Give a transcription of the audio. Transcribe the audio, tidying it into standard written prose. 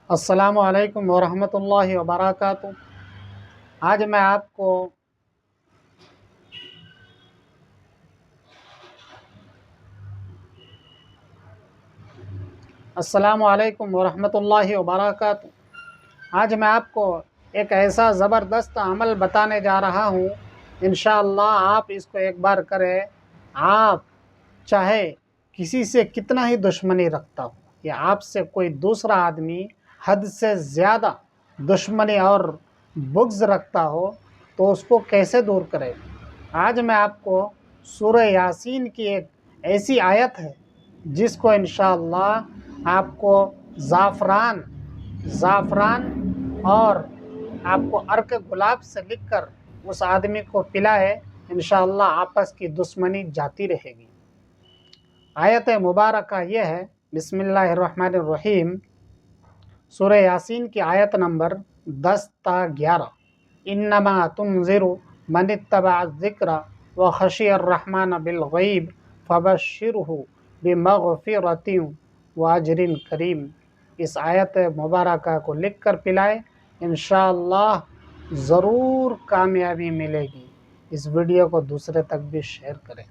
السلام علیکم ورحمۃ اللہ وبرکاتہ۔ آج میں آپ کو السلام علیکم ورحمۃ اللہ وبرکاتہ۔ آج میں آپ کو ایک ایسا زبردست عمل بتانے جا رہا ہوں، انشاءاللہ آپ اس کو ایک بار کریں۔ آپ چاہے کسی سے کتنا ہی دشمنی رکھتا ہو یا آپ سے کوئی دوسرا آدمی حد سے زیادہ دشمنی اور بغض رکھتا ہو تو اس کو کیسے دور کرے۔ آج میں آپ کو سورہ یاسین کی ایک ایسی آیت ہے جس کو انشاءاللہ آپ کو زعفران اور آپ کو عرق گلاب سے لکھ کر اس آدمی کو پلائے، انشاءاللہ آپس کی دشمنی جاتی رہے گی۔ آیت مبارکہ یہ ہے، بسم اللہ الرحمن الرحیم، سورہ یاسین کی آیت نمبر 10 تا 11۔ انما تنذر من اتبع الذکر وخشی الرحمن بالغیب فبشرہ بمغفرۃ واجر کریم۔ اس آیت مبارکہ کو لکھ کر پلائے، انشاءاللہ ضرور کامیابی ملے گی۔ اس ویڈیو کو دوسرے تک بھی شیئر کریں۔